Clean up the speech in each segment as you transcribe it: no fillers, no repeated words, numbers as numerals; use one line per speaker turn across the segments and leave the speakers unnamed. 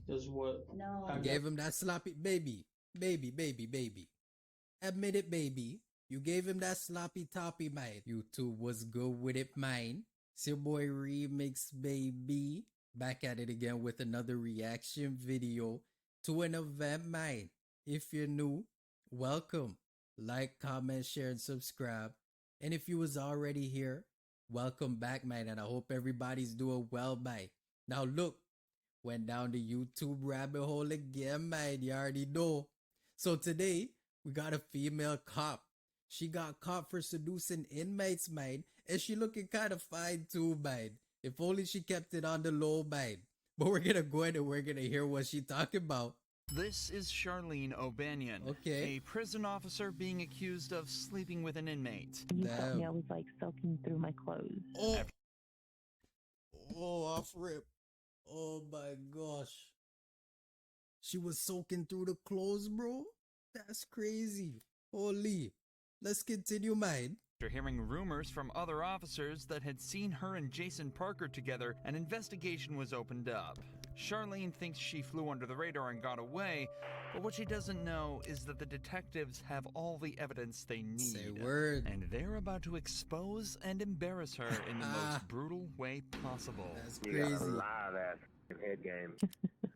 is what
No.
I
Gave him that sloppy baby. Admit it, baby. You gave him that sloppy toppy, mate. YouTube was good with it, mine. It's your boy Remix, baby. Back at it again with another reaction video to an event, mine. If you're new, welcome. Like, comment, share, and subscribe. And if you was already here, welcome back, man. And I hope everybody's doing well, mate. Now look, went down the YouTube rabbit hole again, man. You already know. So today, we got a female cop. She got caught for seducing inmates, man. And she looking kind of fine too, man. If only she kept it on the low, man. But we're gonna go ahead and we're gonna hear what she talking about.
This is Charlene O'Banion,
Okay.
a prison officer being accused of sleeping with an inmate.
You
Damn.
felt me, I was like soaking through my clothes.
Oh, off rip. Oh my gosh. She was soaking through the clothes, bro? That's crazy. Holy. Let's continue, man.
After hearing rumors from other officers that had seen her and Jason Parker together, an investigation was opened up. Charlene thinks she flew under the radar and got away, but what she doesn't know is that the detectives have all the evidence they need.
Say word.
And they're about to expose and embarrass her in the most brutal way possible.
That's
You got
crazy.
a live ass head game.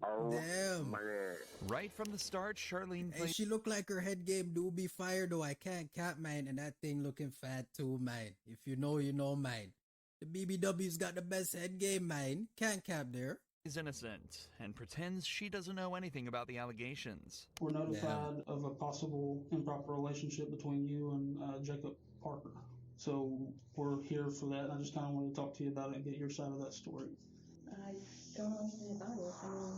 Oh,
Damn.
my God.
Right from the start, Charlene
Hey,
played
she look like her head game do be fire though. I can't cap, man. And that thing looking fat too, man. If you know, you know, man. The BBW's got the best head game, man. Can't cap there.
is innocent and pretends she doesn't know anything about the allegations.
we're notified of a possible improper relationship between you and Jacob Parker. So we're here for that. And I just kind of wanted to talk to you about it and get your side of that story.
I don't know anything about it. I mean,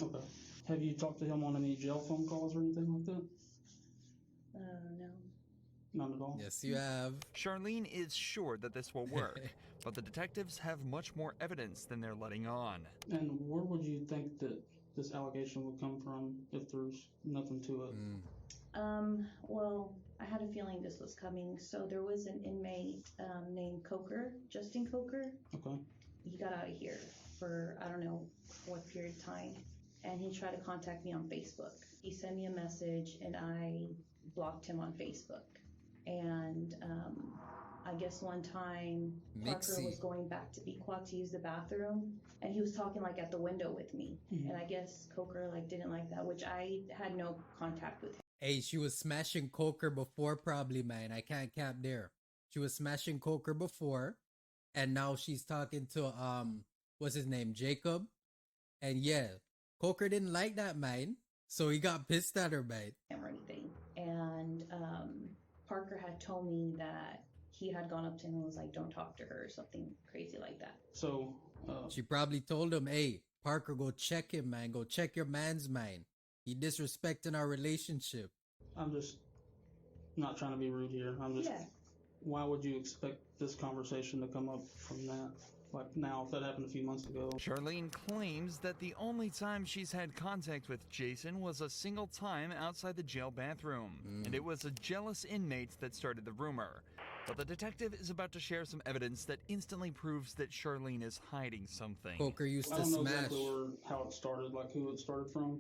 Okay. Have you talked to him on any jail phone calls or anything like that?
no.
None at all.
Yes, you have.
Charlene is sure that this will work, but the detectives have much more evidence than they're letting on.
And where would you think that this allegation would come from if there's nothing to it?
Well, I had a feeling this was coming. So there was an inmate named Coker, Justin Coker.
Okay.
He got out of here for I don't know what period of time, and he tried to contact me on Facebook. He sent me a message, and I blocked him on Facebook. And I guess one time Parker was going back to Bequat to use the bathroom, and he was talking like at the window with me. And I guess Coker like didn't like that, which I had no contact with him.
Hey, she was smashing Coker before probably, man. I can't cap there. She was smashing Coker before, and now she's talking to what's his name, Jacob. And yeah, Coker didn't like that, man. So he got pissed at her, man.
Or anything. And Parker had told me that he had gone up to him and was like, "Don't talk to her," or something crazy like that.
So
She probably told him, hey, Parker, go check him, man. Go check your man's man. He disrespecting our relationship.
I'm just not trying to be rude here. I'm just.
Yeah.
Why would you expect this conversation to come up from that? Like now, if that happened a few months ago.
Charlene claims that the only time she's had contact with Jason was a single time outside the jail bathroom, and it was a jealous inmate that started the rumor. But the detective is about to share some evidence that instantly proves that Charlene is hiding something.
Coker used
I
to
don't know
smash.
exactly how it started, like who it started from.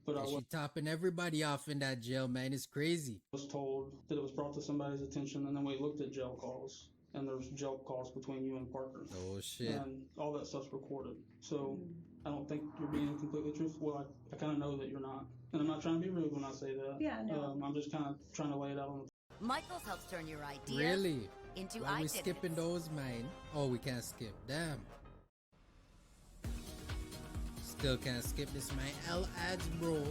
But I
She topping everybody off in that jail, man. It's crazy.
was told that it was brought to somebody's attention, and then we looked at jail calls, and there was jail calls between you and Parker.
Oh, shit.
And all that stuff's recorded. So I don't think you're being completely truthful. Well, I kind of know that you're not. And I'm not trying to be rude when I say that.
Yeah, no.
I'm just kind of trying to lay it out on the
Michaels helps turn your ideas
Really?
into
Why we
ideas.
skipping those, man? Oh, we can't skip. Damn. Still can't skip this, man. L ads, bro.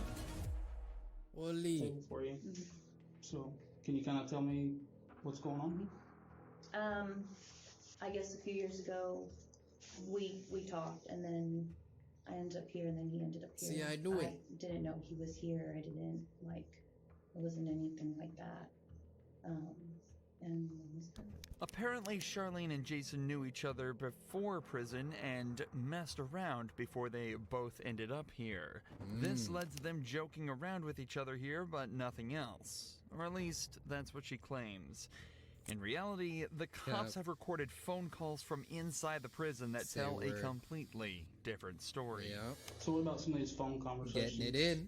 Holy.
table for you. So can you kind of tell me what's going on?
I guess a few years ago, we talked, and then I ended up here, and then he ended up here.
See, I knew it.
I didn't know he was here. I didn't it wasn't anything like that. And
Apparently, Charlene and Jason knew each other before prison and messed around before they both ended up here. This led to them joking around with each other here, but nothing else. Or at least, that's what she claims. In reality, the cops have recorded phone calls from inside the prison that tell a completely different story.
Yeah.
So what about some of these phone conversations?
Getting it in.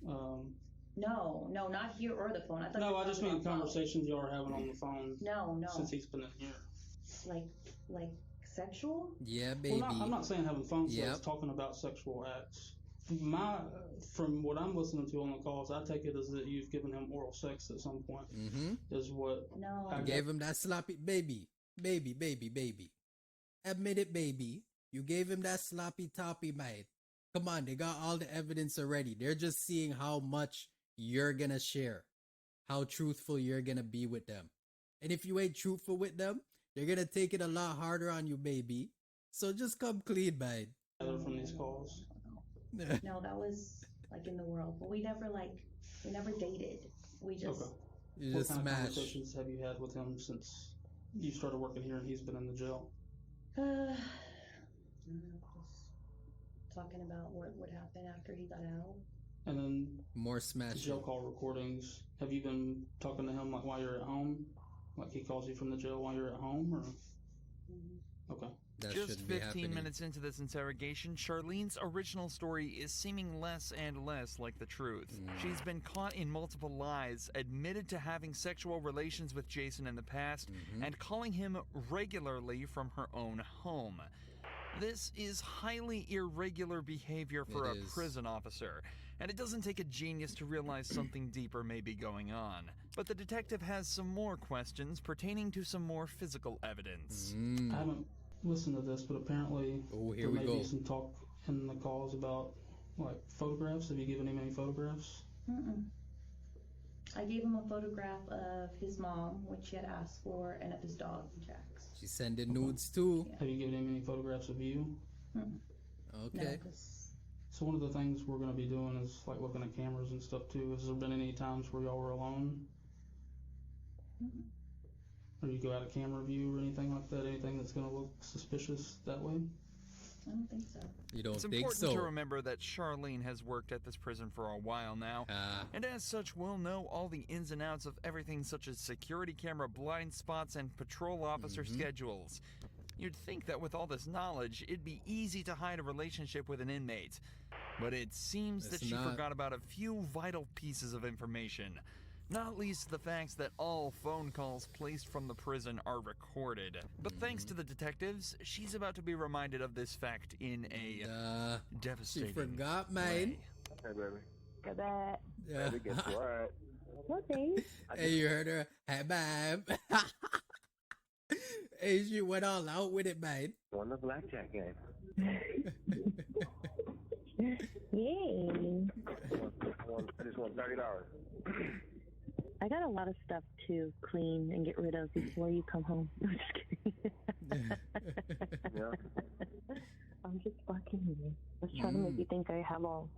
No, not here or the phone. I thought.
No,
you were
I just
talking
mean
about phone.
conversations y'all are having on the phone.
No.
Since he's been in here.
Like sexual?
Yeah, baby.
Well, I'm not saying having phone sex, talking about sexual acts. From what I'm listening to on the calls, I take it as that you've given him oral sex at some point. Is what?
No.
I gave him that sloppy baby. Admit it, baby. You gave him that sloppy toppy, mate. Come on, they got all the evidence already. They're just seeing how much you're gonna share, how truthful you're gonna be with them. And if you ain't truthful with them, they're gonna take it a lot harder on you, baby. So just come clean, mate.
From these calls.
No, that was like in the world, but we never dated. We just.
Okay.
You
What
just
kind of
smash.
conversations have you had with him since you started working here and he's been in the jail?
I don't know, just talking about what would happen after he got out.
And then
More smashing.
jail call recordings. Have you been talking to him like while you're at home? Like he calls you from the jail while you're at home, or? Okay.
That
Just
shouldn't be
15
happening.
minutes into this interrogation, Charlene's original story is seeming less and less like the truth. She's been caught in multiple lies, admitted to having sexual relations with Jason in the past, and calling him regularly from her own home. This is highly irregular behavior for a prison officer, and it doesn't take a genius to realize something deeper may be going on. But the detective has some more questions pertaining to some more physical evidence.
I haven't listened to this, but apparently there may be some talk in the calls about like photographs. Have you given him any photographs?
I gave him a photograph of his mom, which she had asked for, and of his dog, Jax.
She's sending nudes too.
Have you given him any photographs of you?
Okay.
No,
So one of the things we're going to be doing is like looking at cameras and stuff too. Has there been any times where y'all were alone? Or you go out of camera view or anything like that? Anything that's going to look suspicious that way?
I don't think so.
You don't
It's
think
important
so?
to remember that Charlene has worked at this prison for a while now, and as such will know all the ins and outs of everything such as security camera blind spots and patrol officer schedules. You'd think that with all this knowledge, it'd be easy to hide a relationship with an inmate. But it seems that she forgot about a few vital pieces of information. Not least the facts that all phone calls placed from the prison are recorded. But thanks to the detectives, she's about to be reminded of this fact in a devastating
She forgot, man.
Hey, baby.
Got that.
Baby, guess what?
What, babe?
Hey, you heard her. Hey, babe. Hey, she went all out with it, man.
Won the blackjack game.
Yay.
I just won $30.
I got a lot of stuff to clean and get rid of before you come home. I'm just kidding.
Yeah.
I'm just fucking with you. I was trying to make you think I have all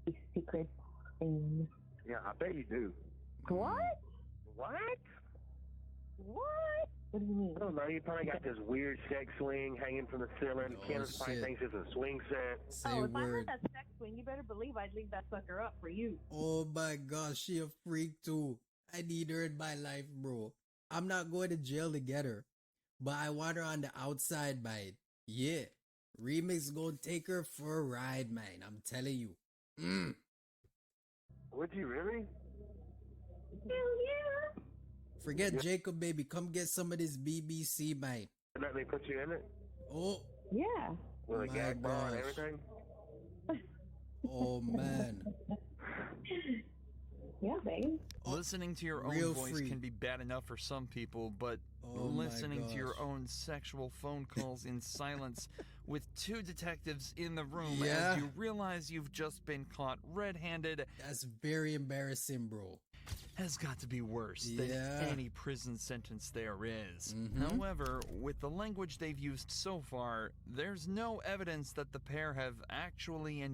these secret things.
Yeah, I bet you do.
What?
What?
What? What do you mean?
I don't know. You probably got this weird sex swing hanging from the ceiling. Candace probably thinks it's a swing set.
Say
if I
word.
had that sex swing, you better believe I'd leave that sucker up for you.
Oh my gosh, she a freak too. I need her in my life, bro. I'm not going to jail to get her, but I want her on the outside, man. Yeah, Remix gonna take her for a ride, man. I'm telling you.
Would you really?
Hell yeah.
Forget Jacob, baby. Come get some of this BBC, man.
Let me put you in it?
Oh,
Yeah.
With a
my
gag bar and
gosh.
everything?
Oh man.
Yeah, babe.
Listening to your
Real
own voice
free.
can be bad enough for some people, but
Oh my
listening to your
gosh.
own sexual phone calls in silence with two detectives in the room
Yeah.
as you realize you've just been caught red-handed
That's very embarrassing, bro.
has got to be worse than
Yeah.
any prison sentence there is.
Mhm.
However, with the language they've used so far, there's no evidence that the pair have actually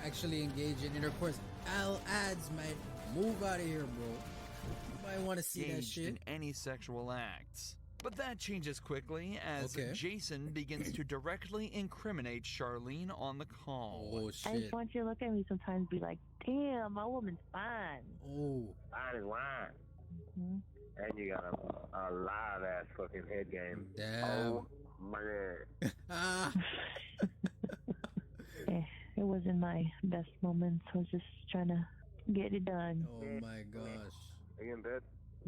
Actually engage in intercourse. Al ads, man. Move out of here, bro. You might want to see that
engaged
shit.
in any sexual acts. But that changes quickly as
Okay.
Jason begins to directly incriminate Charlene on the call.
Oh
I just
shit.
want you to look at me sometimes and be like, damn, my woman's fine.
Oh.
Fine as wine.
Hmm?
And you got a live ass fucking head game.
Damn.
Oh my god.
Ah.
It wasn't my best moments. I was just trying to get it done.
Oh my gosh.
Are you in bed?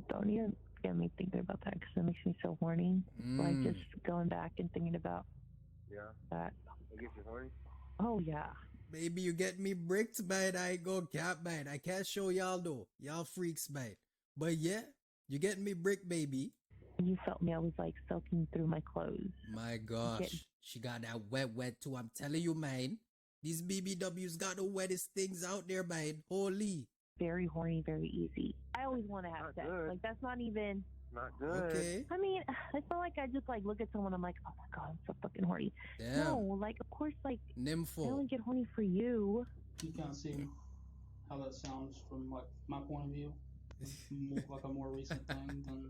Don't even get me thinking about that because it makes me so horny. Like just going back and thinking about that.
It gets you horny?
Oh yeah.
Baby, you get me bricked, man. I ain't go cap, man. I can't show y'all though. Y'all freaks, man. But yeah, you get me brick, baby.
You felt me. I was like soaking through my clothes.
My gosh. She got that wet too. I'm telling you, man. These BBWs got the wettest things out there, man. Holy.
Very horny, very easy. I always want to have sex.
Good.
Like that's not even.
Not good.
Okay.
I mean, I feel like I just like look at someone. I'm like, oh my god, I'm so fucking horny.
Damn.
No, like of course, like I
Nympho.
only get horny for you.
You kind of see how that sounds from like my point of view, like a more recent thing than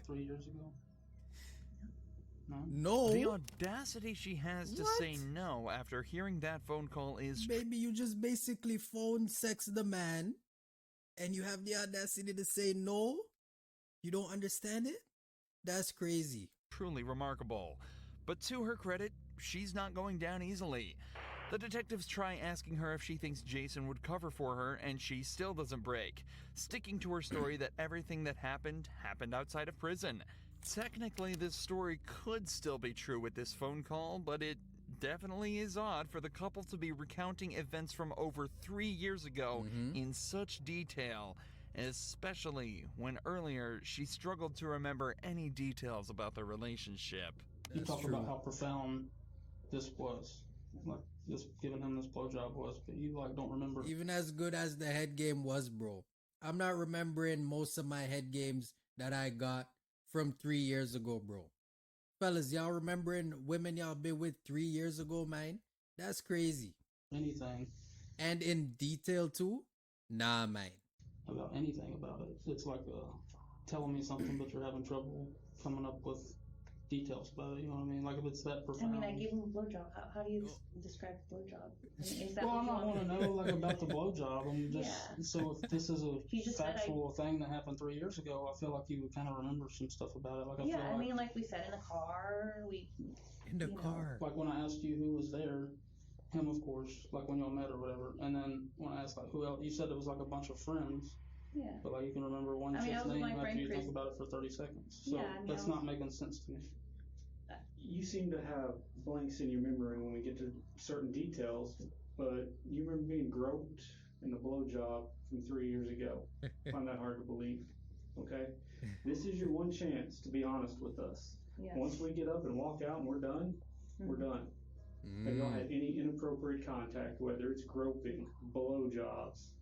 3 years ago. No.
The audacity she has to
What?
say no after hearing that phone call is
Baby, you just basically phone sex the man and you have the audacity to say no? You don't understand it? That's crazy.
truly remarkable. But to her credit, she's not going down easily. The detectives try asking her if she thinks Jason would cover for her, and she still doesn't break, sticking to her story that everything that happened outside of prison. Technically, this story could still be true with this phone call, but it definitely is odd for the couple to be recounting events from over 3 years ago in such detail, especially when earlier she struggled to remember any details about their relationship.
You talk about how profound this was, like just giving him this blowjob was, but you like don't remember.
Even as good as the head game was, bro, I'm not remembering most of my head games that I got from 3 years ago, bro. Fellas, y'all remembering women y'all been with 3 years ago, man? That's crazy.
Anything
And in detail too? Nah, man.
about anything about it. It's like telling me something, but you're having trouble coming up with details about it. You know what I mean? Like if it's that
I
profound.
mean, I gave him a blowjob. How do you describe the blowjob? I mean, is that
Well,
what
I'm
you
not
want
want to know like about the blowjob. I'm just
Yeah.
so if this is a
He just said
factual thing that happened 3 years ago, I feel like you would kind of remember some stuff about it. Like I
Yeah,
feel
I
like,
mean, like we said in the car,
In the
You know,
car.
like when I asked you who was there, him of course, like when y'all met or whatever, and then when I asked like who else, you said it was like a bunch of friends,
yeah.
but like you can remember one
I mean, I
chick's
was with
name
my
after
friend
you
Chris.
think about it for 30 seconds. So
Yeah, I mean,
that's
I
not
was-
making sense to me.
You seem to have blanks in your memory when we get to certain details, but you remember being groped in the blowjob from 3 years ago. I find that hard to believe. Okay? This is your one chance to be honest with us.
Yeah.
Once we get up and walk out and we're done, we're done. Have y'all had any inappropriate contact, whether it's groping, blowjobs,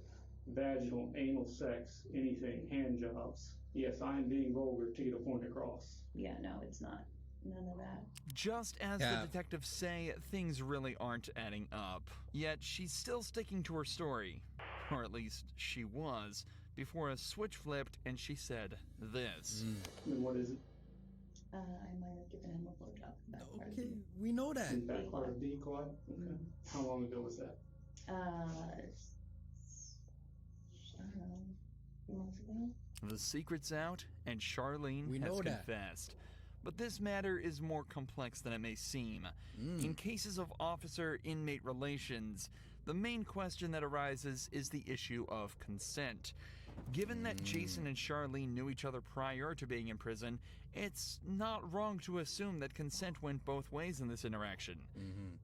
vaginal, anal sex, anything, hand jobs? Yes, I am being vulgar to get a point across.
Yeah, no, it's not. None of that.
Just as
Yeah.
the detectives say, things really aren't adding up. Yet she's still sticking to her story. Or at least she was, before a switch flipped and she said this.
And what is it?
I might have given him a blowjob. That part of
Okay,
it.
we know that.
In back part of decoy? Okay. How long ago was that?
I don't know, a few months ago.
The secret's out, and Charlene
We
has
know that.
confessed. But this matter is more complex than it may seem. In cases of officer-inmate relations, the main question that arises is the issue of consent. Given that Jason and Charlene knew each other prior to being in prison, it's not wrong to assume that consent went both ways in this interaction.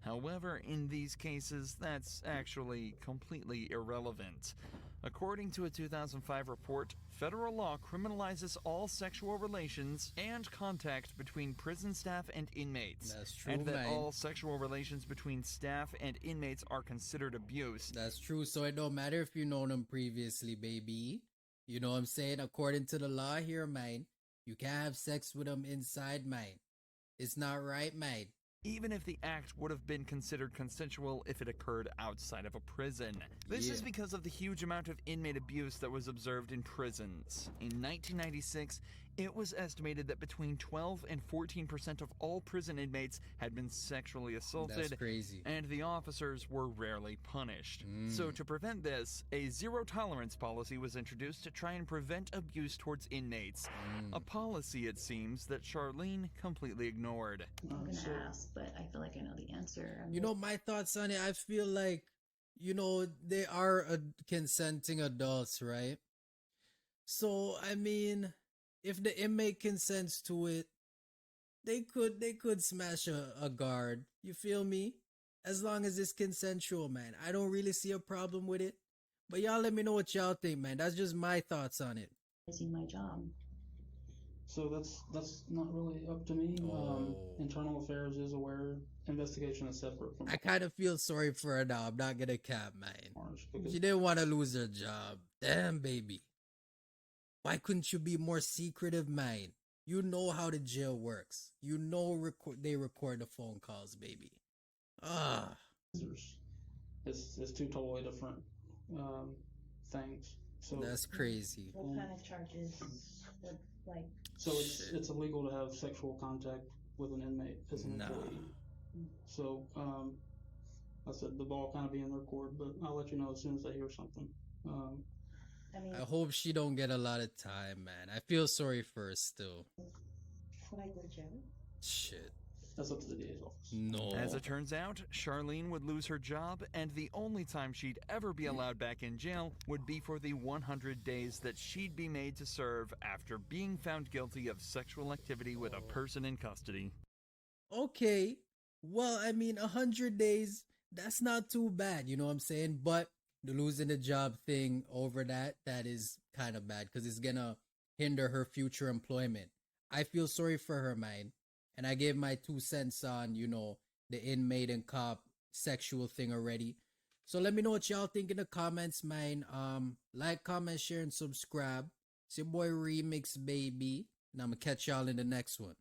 However, in these cases, that's actually completely irrelevant. According to a 2005 report, federal law criminalizes all sexual relations and contact between prison staff and inmates.
That's true,
and that
man.
all sexual relations between staff and inmates are considered abuse.
That's true. So it don't matter if you know them previously, baby. You know what I'm saying? According to the law here, man, you can't have sex with them inside, man. It's not right, man.
Even if the act would have been considered consensual if it occurred outside of a prison. This is
Yeah.
because of the huge amount of inmate abuse that was observed in prisons. In 1996, It was estimated that between 12 and 14% of all prison inmates had been sexually assaulted.
That's crazy.
And the officers were rarely punished. So to prevent this, a zero-tolerance policy was introduced to try and prevent abuse towards inmates. A policy, it seems, that Charlene completely ignored.
I'm gonna ask, but I feel like I know the answer.
You know, my thoughts on it, I feel like, you know, they are consenting adults, right? So, I mean, if the inmate consents to it, they could smash a guard. You feel me? As long as it's consensual, man. I don't really see a problem with it. But y'all let me know what y'all think, man. That's just my thoughts on it.
My job.
So that's not really up to me. Internal Affairs is aware. Investigation is separate from.
I kind of feel sorry for her now. I'm not gonna cap, man.
Because
She didn't want to lose her job. Damn, baby. Why couldn't you be more secretive, man? You know how the jail works. You know they record the phone calls, baby.
It's two totally different things. So
that's crazy.
What kind of charges would, like?
So it's illegal to have sexual contact with an inmate as an employee. So I said the ball kind of be in their court, but I'll let you know as soon as I hear something.
I hope she don't get a lot of time, man. I feel sorry for her still.
Would I go to jail?
Shit.
That's up to the DA's office.
No.
As it turns out, Charlene would lose her job, and the only time she'd ever be allowed back in jail would be for the 100 days that she'd be made to serve after being found guilty of sexual activity with a person in custody.
Okay. Well, I mean, 100 days, that's not too bad, you know what I'm saying? But the losing the job thing over that is kind of bad because it's gonna hinder her future employment. I feel sorry for her, man. And I gave my 2 cents on, you know, the inmate and cop sexual thing already. So let me know what y'all think in the comments, man. Like, comment, share, and subscribe. It's your boy Remix, baby. And I'm gonna catch y'all in the next one.